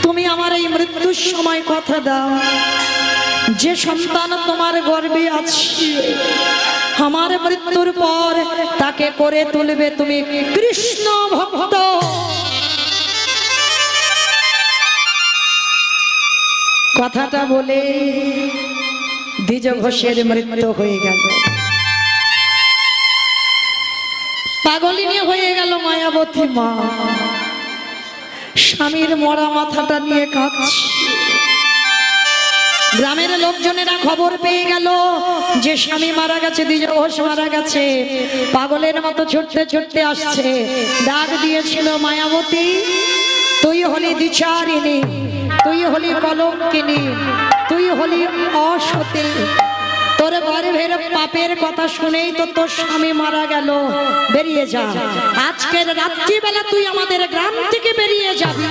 তুমি আমার এই মৃত্যুর সময় কথা দাও, যে সন্তান তোমার গর্ভে আছে আমার মৃত্যুর পর তাকে করে তুলবে তুমি কৃষ্ণ ভক্ত। কথাটা বলে দ্বিজ ঘোষের মৃত্যু হয়ে গেল। পাগলিনী হয়ে গেল মায়াবতী মা, স্বামীর মরা মাথাটা নিয়ে কাঁদছে। গ্রামের লোকজনেরা খবর পেয়ে গেল যে স্বামী মারা গেছে, দ্বিজ ঘোষ মারা গেছে। পাগলের মতো ছুটতে ছুটতে আসছে। ডাক দিয়েছিল, মায়াবতী তুই হলি দ্বিচারিণী, তুই হলি কলঙ্কিনী, তুই হলি অসতী। তোর গর্ভের পাপের কথা শুনেই তো তোর স্বামী মারা গেল। বেরিয়ে যা, আজকের রাত্রিবেলা তুই আমাদের গ্রাম থেকে বেরিয়ে যাবি।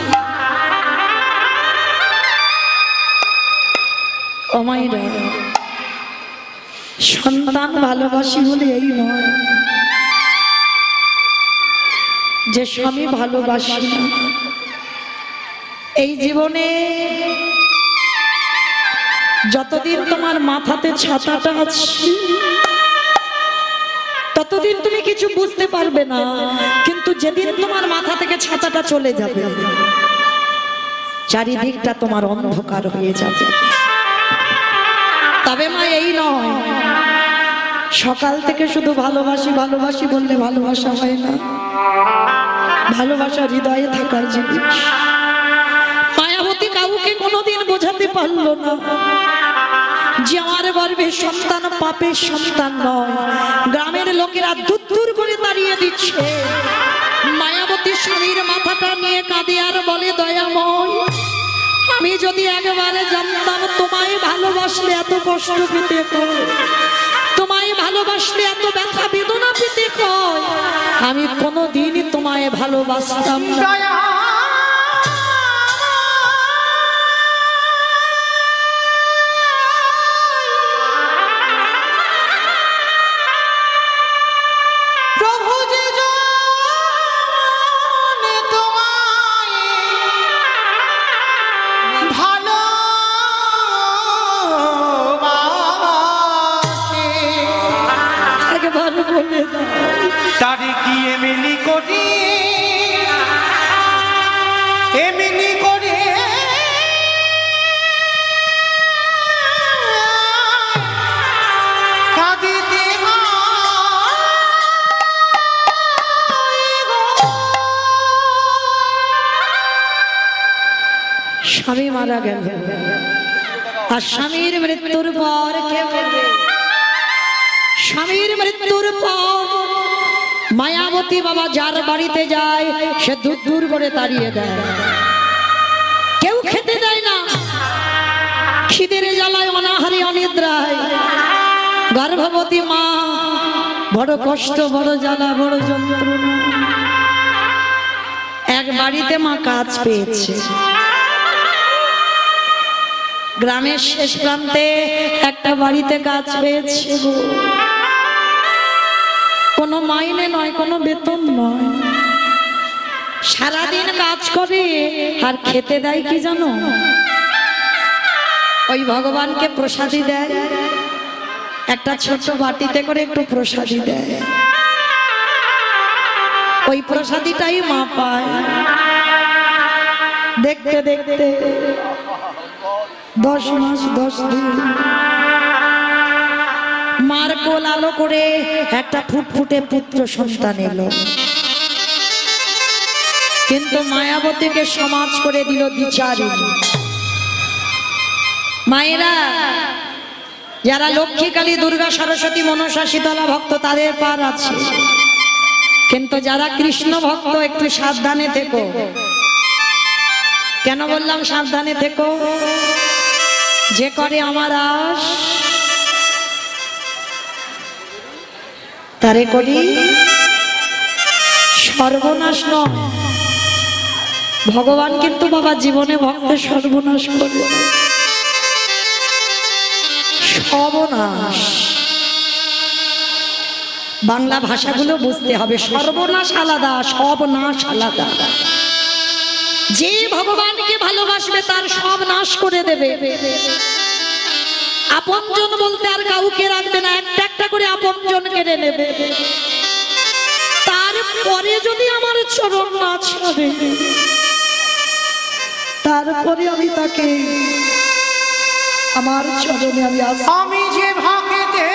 ও মায়েরা, সন্তান ভালোবাসি বলে এই নয় যে স্বামী ভালোবাসি না। এই জীবনে যতদিন তোমার মাথাতে ছাতাটা আছে ততদিন তুমি কিছু বুঝতে পারবে না, কিন্তু যেদিন তোমার মাথা থেকে ছাতাটা চলে যাবে চারিদিকটা তোমার অন্ধকার হয়ে যাবে। তবে মা এই নয় সকাল থেকে শুধু ভালোবাসি ভালোবাসি বললে ভালোবাসা হয় না। ভালোবাসা হৃদয়ে থাকার জিনিস। মায়াবতী কাউকে কোনোদিন বোঝাতে পারলো না যে আমার গর্ভে সন্তান পাপের সন্তান নয়। গ্রামের লোকেরা দূর দূর করে দাঁড়িয়ে দিচ্ছে। মায়াবতী স্বামীর মাথাটা নিয়ে কাঁদে আর বলে, দয়াময় আমি যদি একেবারে জানতাম তোমায় ভালোবাসলে এত কষ্ট পেতে হয়, তোমায় ভালোবাসলে এত ব্যথা বেদনা পেতে হয়, আমি কোনোদিনই তোমায় ভালোবাসতাম না। তারে কি এমনি করি এমনি করে কাঁদিতে স্বামী মারা গেল আর স্বামীর মৃত্যুর পর কে বলবে? স্বামীর মৃত্যুর পর মায়াবতী বাবা যার বাড়িতে যায় সে দূর দূর করে তাড়িয়ে দেয়। কেউ খেতে দেয় না, খিদের জ্বালায় অনাহারে অনিদ্রায় গর্ভবতী মা বড় কষ্ট, বড় জ্বালা, বড় যন্ত্রণা। এক বাড়িতে মা কাজ পেয়েছে। গ্রামের শেষ প্রান্তে একটা বাড়িতে কাজ পেয়েছে। কোনো মাইনে নয়, কোনো বেতন নয়, সারাদিন কাজ করে আর খেতে দেয় কি জানো? ওই ভগবানকে প্রসাদী দেয়, একটা ছোট বাটিতে করে একটু প্রসাদী দেয়। ওই প্রসাদীটাই মা পায়। দেখতে দেখতে 10 মাস 10 দিন মার কোল আলো করে একটা ফুটফুটে পুত্র সন্তান এলো। কিন্তু মায়াবতীকে সমাজ করে দিল দ্বিচারিণী। মায়েরা যারা লক্ষ্মী, কালী, দুর্গা, সরস্বতী, মনসা, শীতলা ভক্ত তাদের পার আছে, কিন্তু যারা কৃষ্ণ ভক্ত একটু সাবধানে থেকো। কেন বললাম সাবধানে থেকো? যে করে আমার আশ তারে করি সর্বনাশ নয়। ভগবান কিন্তু বাবা জীবনে ভক্তের সর্বনাশ করবে, সর্বনাশ। বাংলা ভাষাগুলো বুঝতে হবে। সর্বনাশ আলাদা, সব নাশ আলাদা। যে ভগবানকে ভালোবাসবে তার সব নাশ করে দেবে। আপনজন বলতে আর কাউকে রাখবে না, একটা একটা করে আপনজন কেড়ে নেবে। তারপরে যদি আমার চরণ না ছাড়ে, তারপরে আমি তাকে আমার চরণে আমি আমি যে ভাগেতে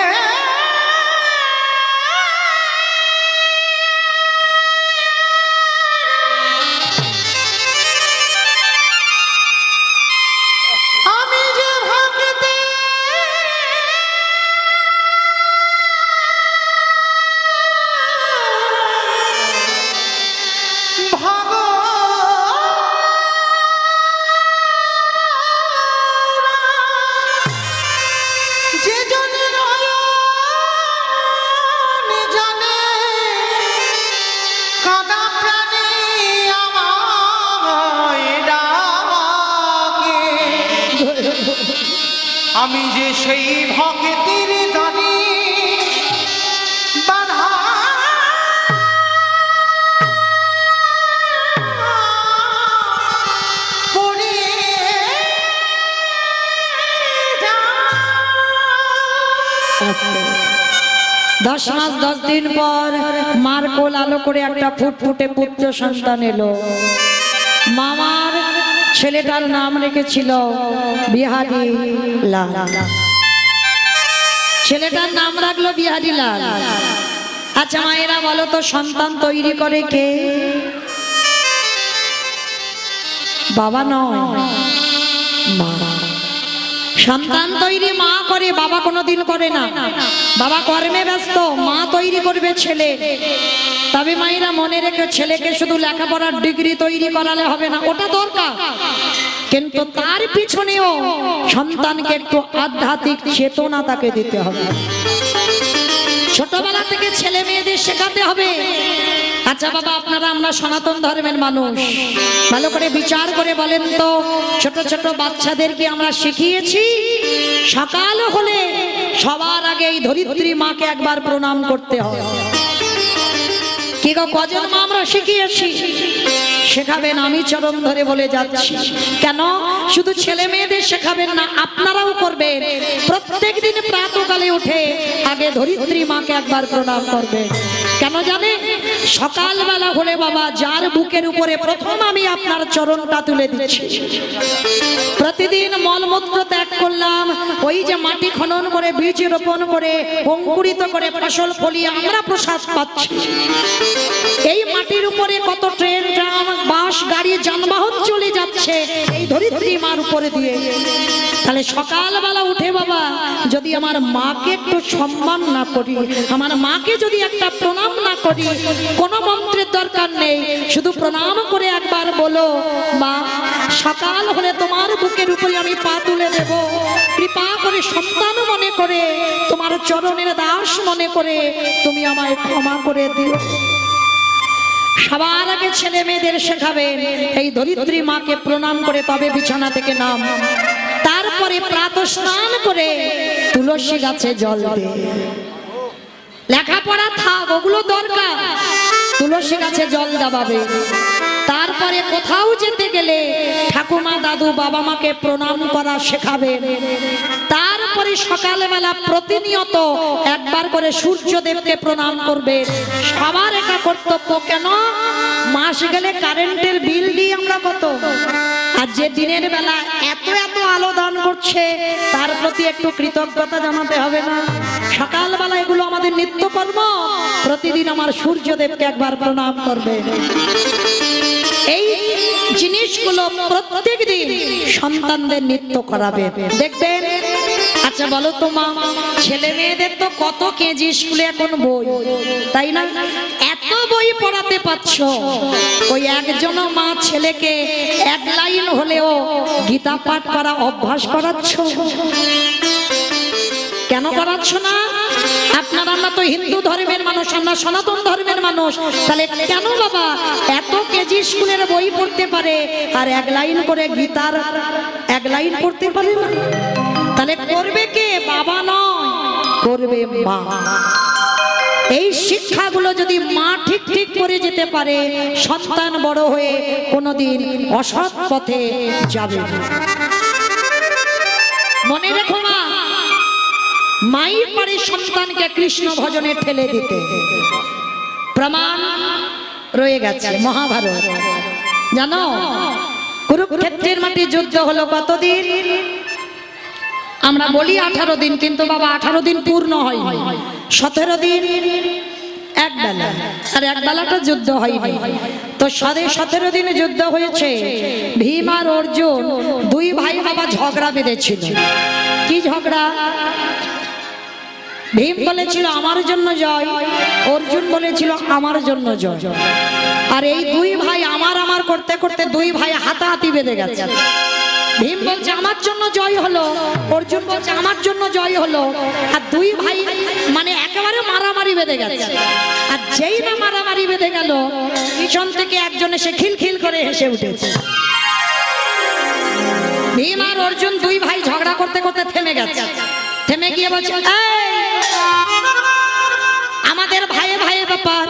আমি যে সেই ভক্তের দানি বাধা পড়ে 10 মাস 10 দিন পর মার কোল আলো করে একটা ফুটফুটে পুত্র সন্তান এলো। মামার ছেলেটার নাম রেখেছিল বিহারী লাল। ছেলেটার নাম রাখলো বিহারী লাল। আচ্ছা মায়েরা বলো তো, সন্তান তৈরি করে কে? বাবা নয়, মা। সন্তান তৈরি মা করে, বাবা কোনোদিন করে না। বাবা কর্মে ব্যস্ত, মা তৈরি করবে ছেলে। তবে মায়েরা মনে রেখে, ছেলেকে শুধু লেখাপড়ার ডিগ্রি তৈরি করালে হবে না, ওটা দরকার, কিন্তু তার পিছনেও সন্তানকে একটু আধ্যাত্মিক চেতনা তাকে দিতে হবে। ছোটবেলা থেকে ছেলে মেয়েদের শেখাতে হবে। আচ্ছা বাবা, আপনারা আমরা সনাতন ধর্মের মানুষ, ভালো করে বিচার করে বলেন তো, ছোট ছোট বাচ্চাদেরকে আমরা শিখিয়েছি সকাল হলে সবার আগে এই ধরিত্রী মাকে একবার প্রণাম করতে হয়। কি গো, কজন মা আমরা শিখিয়েছি? শেখাবেন, আমি চরণ ধরে বলে যাচ্ছি। কেন শুধু ছেলে মেয়েদের শেখাবেন না, আপনারাও করবেন। প্রত্যেক দিন প্রাতঃকালে উঠে আগে ধরিত্রী মাকে একবার প্রণাম করবে। কেন জানে? সকালবেলা হলে বাবা, যার বুকের উপরে প্রথম আমি আপনার চরণটা তুলে দিচ্ছি। প্রতিদিন মলমূত্র ত্যাগ করলাম, ওই যে মাটি খনন করে বীজ রোপণ করে অঙ্কুরিত করে ফসল ফলিয়ে আমরা প্রসাদ পাচ্ছি। এই মাটির উপরে কত ট্রেন, ট্রাম, বাস, গাড়ি, যানবাহন চলে যাচ্ছে এই ধরিত্রী মার উপরে দিয়ে। তাহলে সকালবেলা উঠে বাবা, যদি আমার মাকে একটু সম্মান না করি, আমার মাকে যদি একটা প্রণাম না করি, কোনো মন্ত্রের দরকার নেই, শুধু প্রণাম করে একবার বলো, মা সকাল হলে তোমার বুকের উপরে আমি পা তুলে দেব, কৃপা করে সন্তান মনে করে, তোমার চরণের দাস মনে করে তুমি আমায় ক্ষমা করে দিও। সবার আগে ছেলে মেয়েদের শেখাবেন এই ধরিত্রী মাকে প্রণাম করে তবে বিছানা থেকে নাম। তারপরে প্রাতঃ স্নান করে তুলসী গাছে জল দে। লেখাপড়া থাক, ওগুলো দরকার, তুলসী গাছে জল দাবাবে। তারপরে কোথাও যেতে গেলে ঠাকুমা, দাদু, বাবা মাকে প্রণাম করা শেখাবেন। তারপরে সকালবেলা প্রতিনিয়ত একবার করে সূর্যদেবকে প্রণাম করবে। সবার এটা কর্তব্য। কেন? মাস গেলে কারেন্টের বিল দিই আমরা কত, আর যে দিনের বেলা এত এত আলো দান করছে তার প্রতি একটু কৃতজ্ঞতা জানাতে হবে না? সকালবেলা এগুলো আমাদের নিত্যকর্ম। প্রতিদিন আমার সূর্যদেবকে একবার প্রণাম করবে। এই জিনিসগুলো প্রত্যেক দিন সন্তানদের নিত্য করাবে, দেখবেন। আচ্ছা বলো তো মা, ছেলে মেয়েদের তো কত কেজি স্কুলে এখন বই, তাই না? এত বই পড়াতে পারছ, ওই একজন মা ছেলেকে এক লাইন হলেও গীতা পাঠ করা অভ্যাস করাচ্ছ? কেন করাচ্ছ না? আপনারা, আমরা তো হিন্দু ধর্মের মানুষ, আমরা সনাতন ধর্মের মানুষ, তাহলে কেন বাবা এত কেজি স্কুলের বই পড়তে পারে আর এক লাইন করে গীতার এক লাইন পড়তে পারে না? তাহলে করবে কে? বাবা নয়, করবে মা। এই শিক্ষাগুলো যদি মা ঠিক ঠিক করে যেতে পারে, সন্তান বড় হয়ে কোনোদিন অসৎ পথে যাবে না। মনে রেখো মা, মাই পারে সন্তানকে কৃষ্ণ ভজনে ঠেলে দিতে। প্রমাণ রয়ে গেছে মহাভারত। জানো কুরুক্ষেত্রের মাটি যুদ্ধ হলো কতদিন? আমরা বলি 18 দিন, কিন্তু বাবা 18 দিন পূর্ণ হয়, 17 দিন এক বেলা, আর এক বেলাটা যুদ্ধ হয়নি। তো 17 দিনে যুদ্ধ হয়েছে। ভীম আর অর্জুন দুই ভাই বাবা ঝগড়া বেঁধেছিল। কি ঝগড়া? ভীম বলেছিল আমার জন্য জয়, অর্জুন বলেছিল আমার জন্য জয়। আর এই দুই ভাই আমার আমার করতে করতে দুই ভাই হাতাহাতি বেঁধে গেছে। ভীম বলছে আমার জন্য জয় হলো, অর্জুন বলছে আমার জন্য জয় হলো। আর দুই ভাই মানে একেবারে মারামারি বেঁধে গেছে। আর যেই না মারামারি বেঁধে গেল, পিছন থেকে একজন এসে খিলখিল করে হেসে উঠেছে। ভীম আর অর্জুন দুই ভাই ঝগড়া করতে করতে থেমে গেছে। থেমে গিয়ে বলছে আমাদের ভাইয়ে ভাইয়ের ব্যাপার,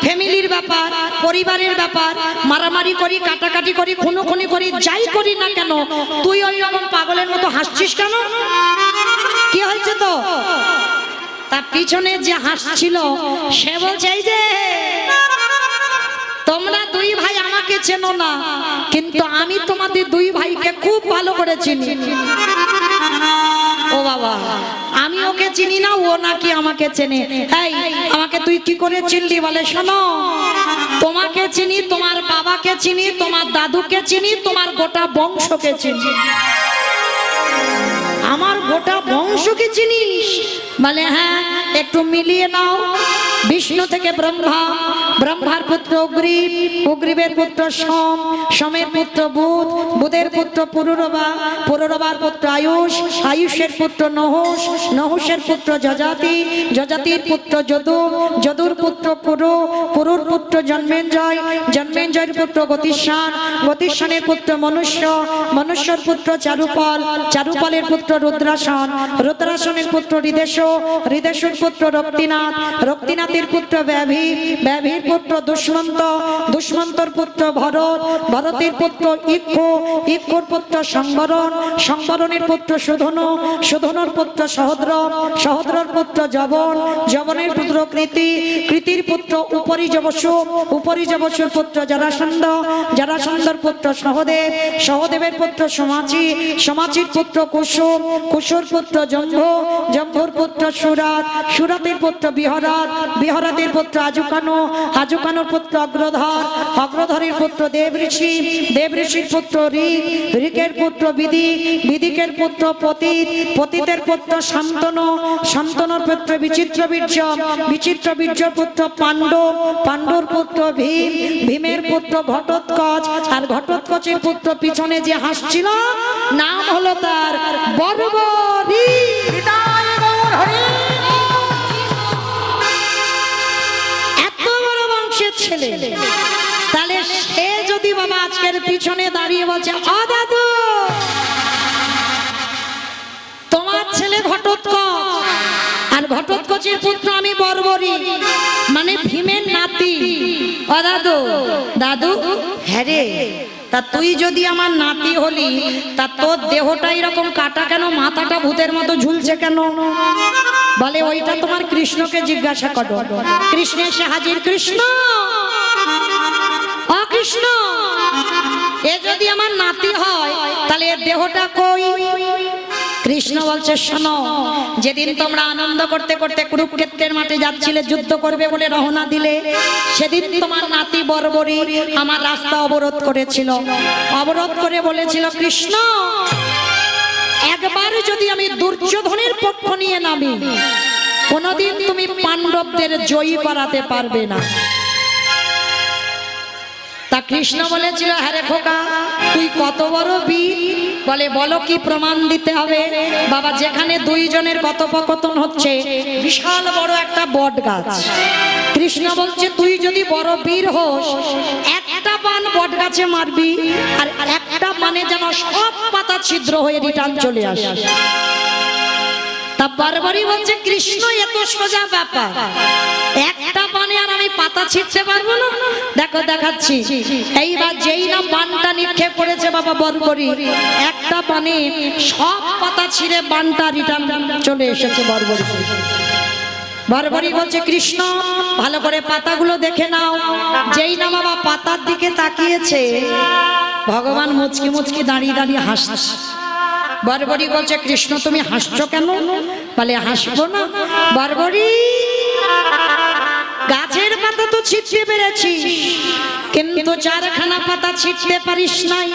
ফ্যামিলির ব্যাপার, পরিবারের ব্যাপার, মারামারি করি, কাটাকাটি করি, খুনোখুনি করি, যাই করি না কেন, তুই ওই রকম পাগলের মতো হাসছিস কেন? কি হয়েছে তো? তার পিছনে যে হাসছিল সে বলছে এই যে তোমরা দুই ভাই আমাকে চেনো না, কিন্তু আমি তোমাদের দুই ভাইকে খুব ভালো করে চিনি। ও বাবা, আমি ওকে চিনি না, ও নাকি আমাকে চেনে। এই আমাকে তুই কি করে চিনলি? বলে শোনো, তোমাকে চিনি, তোমার বাবাকে চিনি, তোমার দাদুকে চিনি, তোমার গোটা বংশকে চিনি। আমার গোটা বংশকে চিনিস? বলে হ্যাঁ, একটু মিলিয়ে নাও। বিষ্ণু থেকে ব্রহ্মা, ব্রহ্মার পুত্র অগ্রিব, অগ্রিবের পুত্র সোম, সোমের পুত্র বুধ, বুধের পুত্র পুরুরবা, পুরুরবার পুত্র আয়ুষ, আয়ুষের পুত্র নহুষ, নহুষের পুত্র যজাতি, যজাতির পুত্র যদু, যদুর পুত্র কুরু, কুরুর পুত্র জন্মেঞ্জয়, জন্মেঞ্জয়ের পুত্র গতিষ্ঠান, গতিষ্ঠানের পুত্র মনুষ্য, মনুষ্যর পুত্র চারুপাল, চারুপালের পুত্র রুদ্রাসন, রুদ্রাসনের পুত্র হৃদেশ, হৃদেশের পুত্র রক্তিনাথ, রক্তিনাথের পুত্র ব্যাভি, ব্যাভির পুত্র দুষ্মন্ত, দুষ্মন্তর পুত্র ভরত, ভরতের পুত্র ইক্ষু, ইক্ষুর পুত্র সংবরণ, সংবরণের পুত্র সুধনু, সুধনুর পুত্র সহদ্র, সহদ্রর পুত্র জবন, জবনের পুত্র কৃতি, কৃতির পুত্র উপরিজবসু, উপরিজবসুর পুত্র জরাসন্ধ, জরাসন্ধর পুত্র সহদেব, সহদেবের পুত্র সমাচি, সমাচির পুত্র কুসুম, কুসুর পুত্র জম্ভ, জম্ভুর পুত্র সুরাত, সুরাতের পুত্র বিহরাত, বিহরাতের পুত্র আজুকানু, আজুকানুর পুত্র অগ্রধর, অগ্রধরের পুত্র দেবঋষি, দেবঋষির পুত্র ঋক, ঋকের পুত্র বিদিক, বিদিকের পুত্র পতিত, পতিতের পুত্র শান্তনু, শান্তনুর পুত্র বিচিত্র বীর্য, বিচিত্র বীর্যর পুত্র পাণ্ডব, পাণ্ডুর পুত্র ভীম, ভীমের পুত্র ঘটোৎকচ, আর ঘটোৎকচের পুত্র পিছনে যে হাসছিল নাম হলো তার বর্বরী। এত বড় বংশের ছেলে, তাহলে সে যদি বাবা আজকের পিছনে দাঁড়িয়ে বলছে ও দাদু তোমার ছেলে ঘটোৎকচ আর ঘটোৎকচের পুত্র আমি বর্বরী, মানে ভীমের নাতি। ও দাদু, দাদু হ্যাঁ রে, তা তুই যদি আমার নাতি হলি, তা তোর দেহটা এরকম কাটা কেন, মাথাটা ভূতের মতো ঝুলছে কেন? বলে ওইটা তোমার কৃষ্ণকে জিজ্ঞাসা করো। কৃষ্ণ এসে হাজির। কৃষ্ণ, ও কৃষ্ণ, এ যদি আমার নাতি হয় তাহলে এর দেহটা কই? কৃষ্ণ বলছে শোনো, যেদিন তোমরা আনন্দ করতে করতে কুরুক্ষেত্রের মাঠে যাচ্ছিলে যুদ্ধ করবে বলে রওনা দিলে, সেদিন তোমার নাতি বর্বরী আমার রাস্তা অবরোধ করেছিল। অবরোধ করে বলেছিল কৃষ্ণ একবার যদি আমি দুর্যোধনের পক্ষ নিয়ে নামি, কোনদিন তুমি পাণ্ডবদের জয়ী করাতে পারবে না। তা কৃষ্ণ বলেছিল হ্যাঁ রে খোকা, তুই কত বড় বীর। বলে বলো কি প্রমাণ দিতে হবে? বাবা যেখানে দুইজনের কথোপকথন হচ্ছে, বিশাল বড় একটা বট গাছ। কৃষ্ণ বলছে তুই যদি বড় বীর হোস, একটা বান বট গাছে মারবি, আর একটা মানে যেন সব পাতা ছিদ্র হয়ে রিটার্ন চলে আসে। তা বরবরি বলছে কৃষ্ণ এত সোজা ব্যাপার, একটা পানে আর আমি পাতা ছিঁড়তে পারবো না? দেখো দেখাচ্ছি। এইবার যেই না বানটা নিক্ষেপ করেছে বাবা বরবরি, একটা পানে সব পাতা ছিঁড়ে বানটা রিটার্ন চলে এসেছে বরবরি। বরবরি বলছে কৃষ্ণ ভালো করে পাতাগুলো দেখে নাও। যেই না বাবা পাতার দিকে তাকিয়েছে, ভগবান মুচকি মুচকি দাঁড়িয়ে দাঁড়িয়ে হাসছে। বরবরি বলছে কৃষ্ণ তুমি হাসছো কেন? বলে হাসবো না বরবরি, গাছের পাতা তো ছিঁড়তে পেরেছি, কিন্তু চারখানা পাতা ছিঁড়তে পারিস নাই।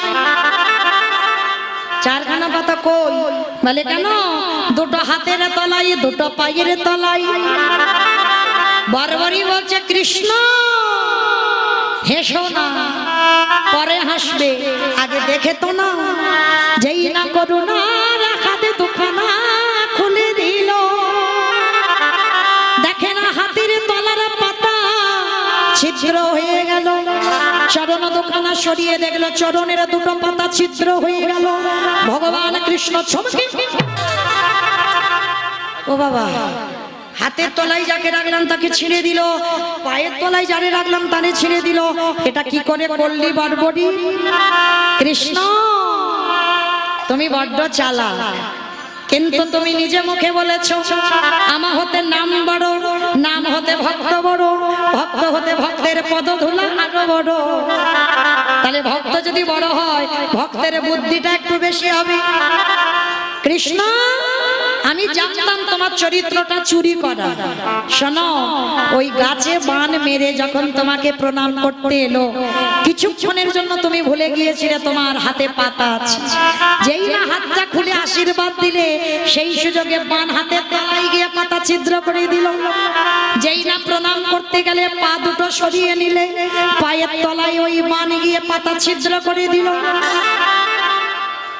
চারখানা পাতা কই? বলে কেন? দুটো হাতের তলাই, দুটো পায়ের তলাই। বরবরি বলছে কৃষ্ণ হেসো না, পরে হাসবে, আগে দেখে তো না। যেই না করুণা রাখাতে দুখানা খুলে দিল, দেখে না হাতের তলার পাতা ছিদ্র হয়ে গেল। চরণ দুখানা সরিয়ে দেখলো চরণের দুটো পাতা ছিদ্র হয়ে গেল। ভগবান কৃষ্ণ চমকে, ও বাবা, হাতের তলায় যাকে রাখলাম তাকে ছিঁড়ে দিল, পায়ের তলায় যারে রাখলাম তারে ছিঁড়ে দিল। এটা কি করে করলি বরবরি? কৃষ্ণ তুমি বড্ড চালাক, কিন্তু তুমি নিজে মুখে বলেছো আমা হতে নাম বড়, নাম হতে ভক্ত বড়, ভক্ত হতে ভক্তের পদধূলা আরো বড়। তাহলে ভক্ত যদি বড় হয়, ভক্তের বুদ্ধিটা একটু বেশি হবে। কৃষ্ণ আমি জানতাম তোমার চরিত্রটা চুরি করা। শোনো, ওই গাছে বান মেরে যখন তোমাকে প্রণাম করতে এলো, কিছুক্ষণের জন্য তুমি ভুলে গিয়েছিলে তোমার হাতে পাতা আছে। যেই না হাতটা খুলে আশীর্বাদ দিলে, সেই সুযোগে বান হাতের তলায় গিয়ে পাতা ছিদ্র করে দিল। যেই না প্রণাম করতে গেলে পা দুটো সরিয়ে নিলে, পায়ের তলায় ওই বান গিয়ে পাতা ছিদ্র করে দিল।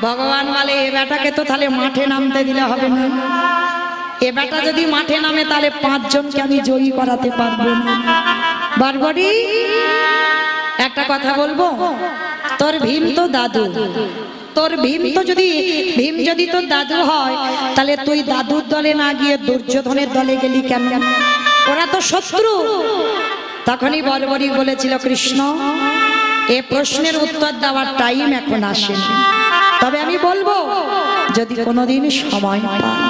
ভগবান বলে এ বেটাকে তো তাহলে মাঠে নামতে দিলে হবে না। এ বেটা যদি মাঠে নামে তাহলে 5 জনকে আমি জয়ী করাতে পারবো না। বরবরি একটা কথা বলবো, তোর ভীম তো দাদু, তোর ভীম যদি তোর দাদু হয়, তাহলে তুই দাদুর দলে না গিয়ে দুর্যোধনের দলে গেলি কেন? ওরা তো শত্রু। তখনই বরবরি বলেছিল কৃষ্ণ এ প্রশ্নের উত্তর দেওয়ার টাইম এখন আসেনি, তবে আমি বলবো যদি কোনোদিন সময় পাই।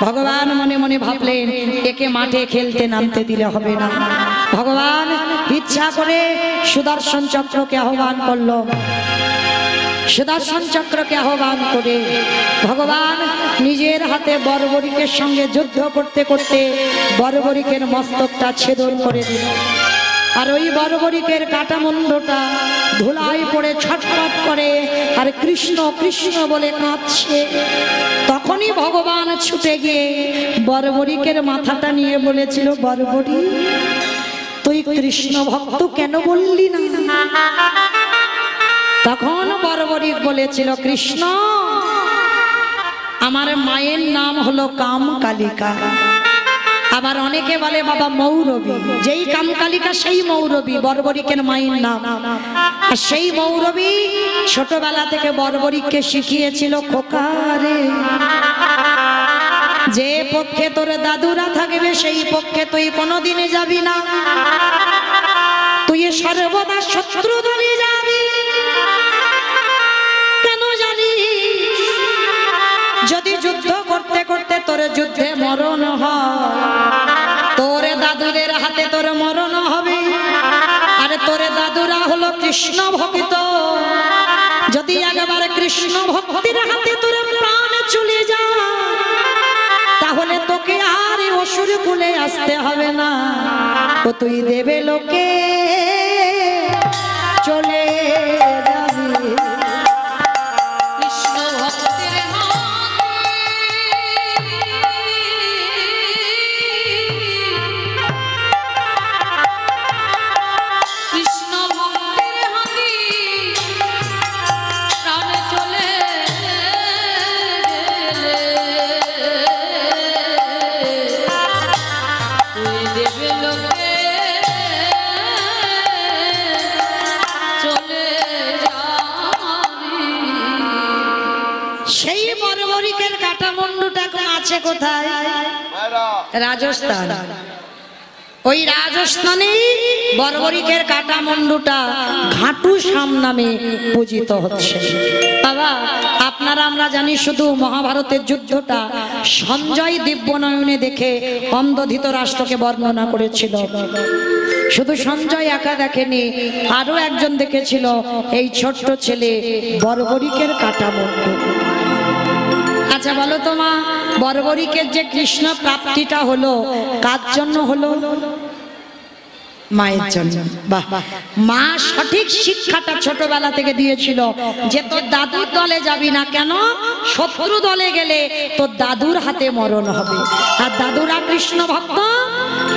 ভগবান মনে মনে ভাবলেন একে মাঠে খেলতে নামতে দিলে হবে না। ভগবান ইচ্ছা করে সুদর্শন চক্রকে আহ্বান করলো। সুদর্শন চক্রকে আহ্বান করে ভগবান নিজের হাতে বর্বরিকের সঙ্গে যুদ্ধ করতে করতে বর্বরিকের মস্তকটা ছেদন করে দিল। আর ওই বর্বরিকের কাটা মুন্ডটা ধুলায় পড়ে ছটফট করে আর কৃষ্ণ কৃষ্ণ বলে কাঁদছে। তখনই ভগবান ছুটে গিয়ে বর্বরিকের মাথাটা নিয়ে বলেছিল, বর্বরি তুই কৃষ্ণ ভক্ত কেন বললি না? তখন বর্বরিক বলেছিল, কৃষ্ণ আমার মায়ের নাম হলো কামকালিকা, আবার অনেকে বলে বাবা মৌরবী। যেই কামকালিকা সেই মৌরবী, বর্বরিকের মায়ের নাম। আর সেই মৌরবী ছোটবেলা থেকে বর্বরিককে শিখিয়েছিল, খোকারে যে পক্ষে তোর দাদুরা থাকবে সেই পক্ষে তুই কোনোদিনে যাবি না, তুই সর্বদা শত্রু দলে যাবি। কেন জানি যদি যুদ্ধ করতে করতে তোর যুদ্ধে মরণ হয়, তোর দাদুদের হাতে তোর মরণ হবে। আর তোর দাদুরা হলো কৃষ্ণ ভক্ত, যদি একবার কৃষ্ণ ভক্তির হাতে তোর প্রাণ চলে যায়, তাহলে তোকে আর অসুর কুলে আসতে হবে না, ও তুই দেবে লোকে চলে যাবি। আছে কোথায়? রাজস্থান। ওই রাজস্থানে বর্বরিকের কাটা মুন্ডুটা ঘাটু শাম নামে পূজিত হচ্ছে। বাবা আপনারা আমরা জানি শুধু মহাভারতের যুদ্ধটা সঞ্জয় দিব্যনয়নে দেখে অন্ধ ধৃতরাষ্ট্রকে বর্ণনা করেছিল। শুধু সঞ্জয় একা দেখেনি, আরো একজন দেখেছিল, এই ছোট্ট ছেলে বর্বরিকের কাটা মুন্ডু। আচ্ছা বলো তো মা, বর্বরিকের যে কৃষ্ণ প্রাপ্তিটা হলো কার জন্য হলো? মায়ের জন্য। বাহ, মা সঠিক শিক্ষাটা ছোটবেলা থেকে দিয়েছিল যে তোর দাদুর দলে যাবি না, কেন? শত্রু দলে গেলে তোর দাদুর হাতে মরণ হবে। আর দাদুরা কৃষ্ণ ভক্ত,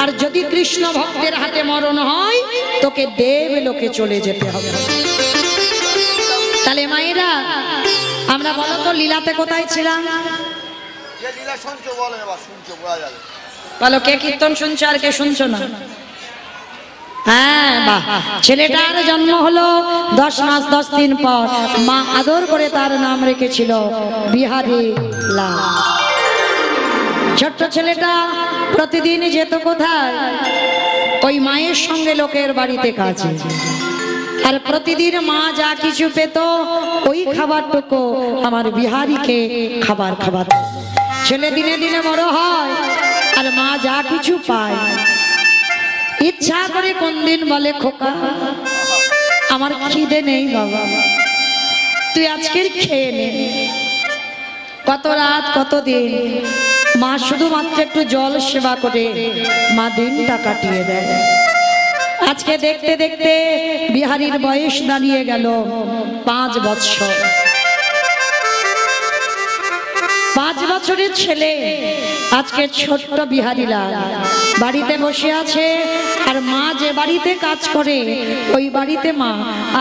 আর যদি কৃষ্ণ ভক্তের হাতে মরণ হয় তোকে দেবলোকে চলে যেতে হবে। তাহলে মায়েরা আমরা বলো তো লীলাতে কোথায় ছিলাম? বলো কে কীর্তন শুনছো আর কে শুনছো না? হ্যাঁ বাহ, ছেলেটার জন্ম হলো 10 মাস 10 দিন পর। মা আদর করে তার নাম রেখেছিল বিহারী লাল। ছোট্ট ছেলেটা প্রতিদিন যেত কোথায়? ওই মায়ের সঙ্গে লোকের বাড়িতে কাজে। আর প্রতিদিন মা যা কিছু পেত ওই খাবারটুকু আমার বিহারীকে খাবার খাবার। ছেলে দিনে দিনে বড় হয় আর মা যা কিছু পায় ইচ্ছা করে কোন দিন বলে, খোকা আমার খিদে নেই বাবা, তুই আজকের খেয়ে নে। কত রাত কত দিন মা শুধুমাত্র একটু জল সেবা করে মা দিনটা কাটিয়ে দেয়। আজকে দেখতে দেখতে বিহারীর বয়স দাঁড়িয়ে গেল 5 বছর। 5 বছরের ছেলে আজকে ছোট্ট বিহারী লাল বাড়িতে বসে আছে। আর মা যে বাড়িতে কাজ করে ওই বাড়িতে মা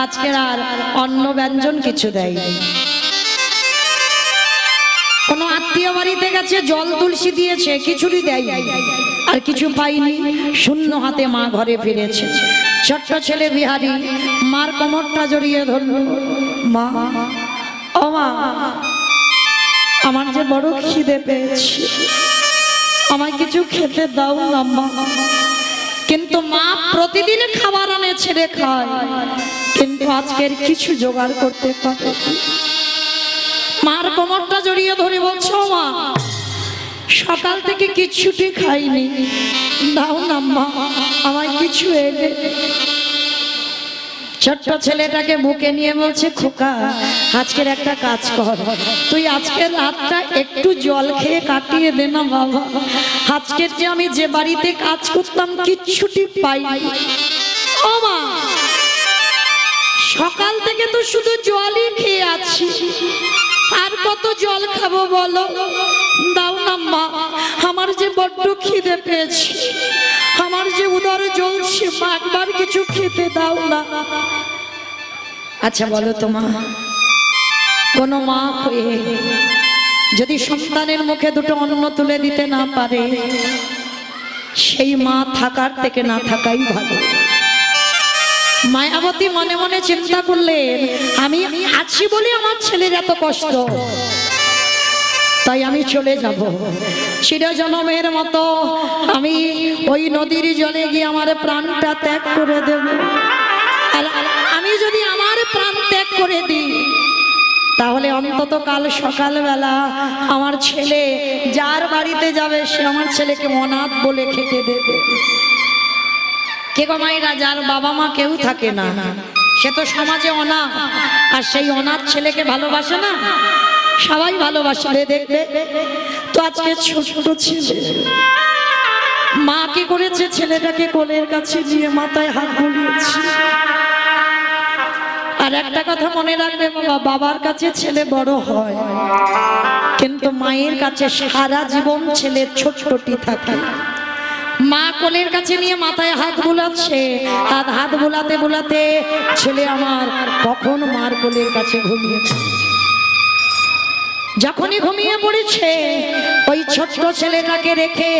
আজকে আর অন্ন ব্যঞ্জন কিছু দেয়। কোন আত্মীয় বাড়িতে গেছে, জল তুলসী দিয়েছে, খিচুড়ি দেয়, আর কিছু পাইনি, শূন্য হাতে মা ঘরে ফিরেছে। ছোট্ট ছেলে বিহারী মার কোমরটা জড়িয়ে ধরল, মা ও মা আমার যে বড় খিদে পেয়েছে, আমায় কিছু খেতে দাও না মা। কিন্তু মা প্রতিদিন খাবার আনে ছেড়ে খায়, কিন্তু আজকের কিছু জোগাড় করতে পারে। মার কোমরটা জড়িয়ে ধরে বলছো, মা সকাল থেকে কিচ্ছুটি খাইনি, দাও না মা আমায় কিছু এনে। ছোট্ট ছেলেটাকে বুকে নিয়ে বলছে, খোকা আজকের একটা কাজ কর, তুই আজকের রাতটা একটু জল খেয়ে কাটিয়ে দে না বাবা। আজকের যে আমি যে বাড়িতে কাজ করতাম কিচ্ছুটি পাইনি। ও মা সকাল থেকে তো শুধু জলই খেয়ে আছি, আর কত জল খাবো বলো, দাও না মা আমার যে বড্ড খিদে পেয়েছে, আমার যে উদর জ্বলছে, মা একবার কিছু খেতে দাও না। আচ্ছা বলো তো মা, কোন মা হয়ে যদি সন্তানের মুখে দুটো অন্ন তুলে দিতে না পারে, সেই মা থাকার থেকে না থাকাই ভালো। মায়াবতী মনে মনে চিন্তা করলেন, আমি আছি বলে আমার ছেলের এত কষ্ট, তাই আমি চলে যাব। চিরজনমের মতো আমি ওই নদীর জলে গিয়ে আমার প্রাণটা ত্যাগ করে দেব। আর আমি যদি আমার প্রাণ ত্যাগ করে দিই, তাহলে অন্তত কাল সকালবেলা আমার ছেলে যার বাড়িতে যাবে সে আমার ছেলেকে অনাথ বলে খেতে দেবে। কে গো মায়েরা, যার বাবা মা কেউ থাকে না সে তো সমাজে অনাথ, আর সেই অনাথ ছেলেকে ভালোবাসে না? সবাই ভালোবাসবে দেখবে। তো আজকে ছোট ছেলে মা কি করেছে, ছেলেটাকে কোলের কাছে নিয়ে মাথায় হাত বুলিয়েছে। আর একটা কথা মনে রাখবে বাবা, বাবার কাছে ছেলে বড় হয়, কিন্তু মায়ের কাছে সারা জীবন ছেলে ছোট্টটি থাকে। মা কোলের কাছে নিয়ে মাথায় হাত বুলাচ্ছে, আর হাত বুলাতে বুলাতে ছেলে আমার কখন মার কোলের কাছে ঘুমিয়ে পড়েছে। যখনই ঘুমিয়ে পড়েছে, ওই ছোট্ট ছেলেটাকে রেখে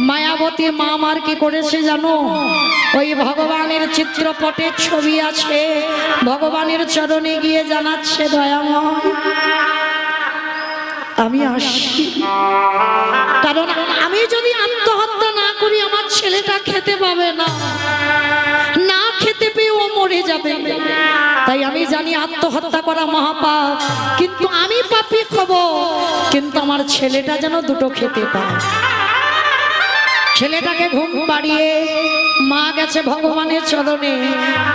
মায়াবতী মা আমার কি করেছে জানো? ওই ভগবানের চিত্রপটের ছবি আছে, ভগবানের চরণে গিয়ে জানাচ্ছে, দয়াময় আমি আসছি, কারণ আমি যদি আত্মহত্যা না করি আমার ছেলেটা খেতে পাবে না, না খেতে পেয়ে ও মরে যাবে। তাই আমি জানি আত্মহত্যা করা মহাপাপ, কিন্তু আমি পাপী হব, কিন্তু আমার ছেলেটা যেন দুটো খেতে পায়। ছেলেটাকে ঘুম পাড়িয়ে মা গেছে ভগবানের চরণে,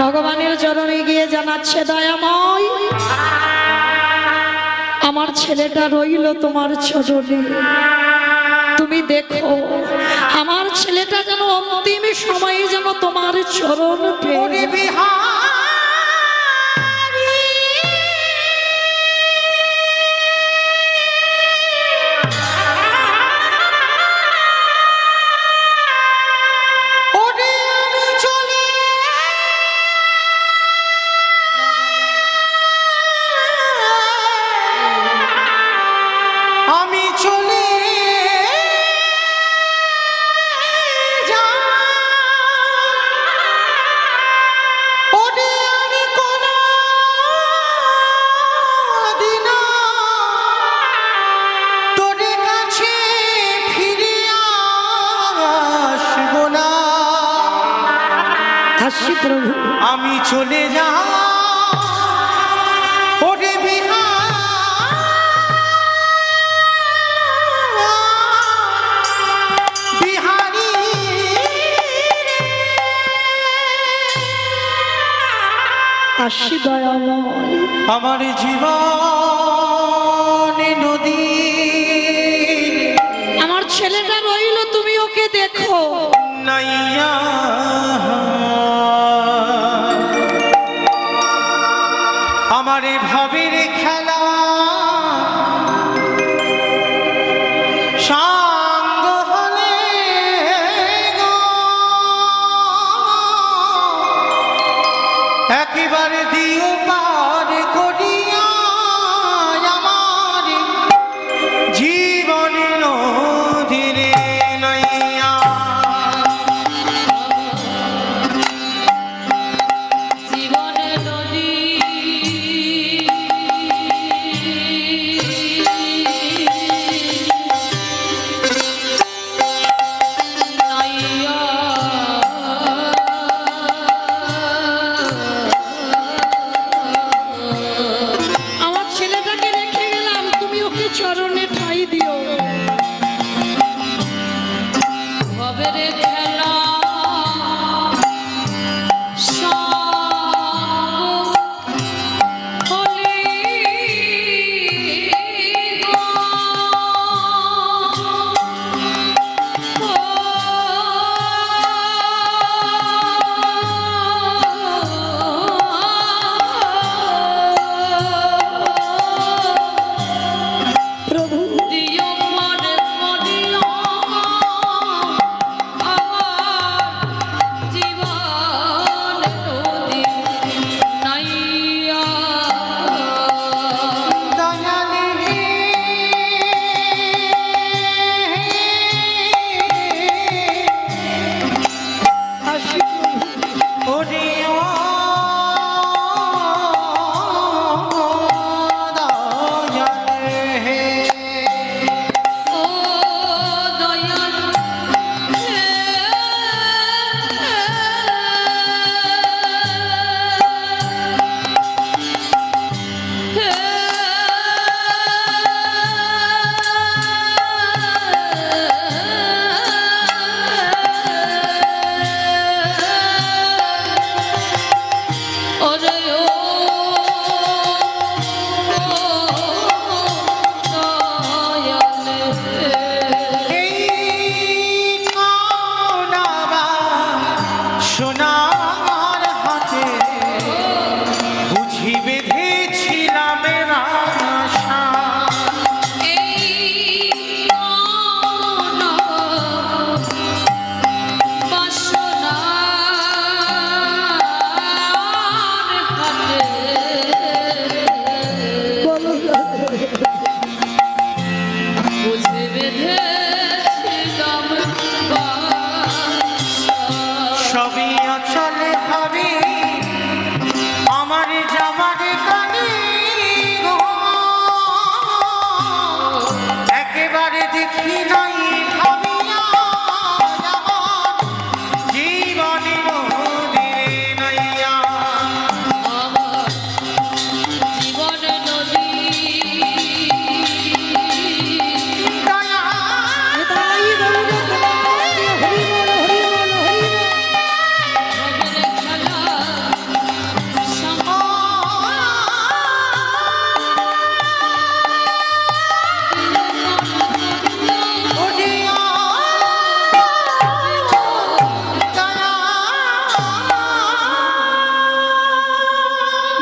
ভগবানের চরণে গিয়ে জানাচ্ছে, দয়াময় আমার ছেলেটা রইল তোমার চরণে, তুমি দেখো আমার ছেলেটা যেন অন্তিম সময়ে যেন তোমার চরণ পেয়ে। প্রভু আমি চলে যা ওরে বিহারি আসি দয়াময়, আমার জীবন নদী, আমার ছেলেটা রইল তুমি ওকে দেখো। নাইয়া আমার ভাবের খেলা সাঙ্গ হলে একেবারে দিও পার করিয়া আমার জীবন নদীরে নাইয়া।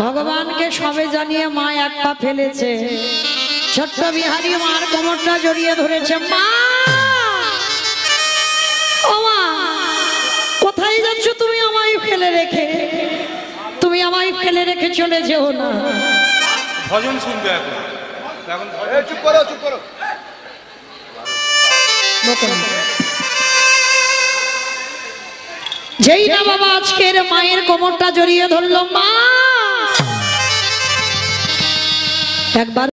ভগবানকে সবে জানিয়ে মা এক পা ফেলেছে, ছোট্ট বিহারী মার কোমরটা জড়িয়ে ধরেছে। মা, ও মা, কোথায় যাচ্ছ তুমি আমায় ফেলে রেখে? তুমি আমায় ফেলে রেখে চলে যেও না। ভজন শুনবে এখন। চুপ করো, চুপ করো। যেই না বাবা আজকের মায়ের কোমরটা জড়িয়ে ধরলো, মা একবার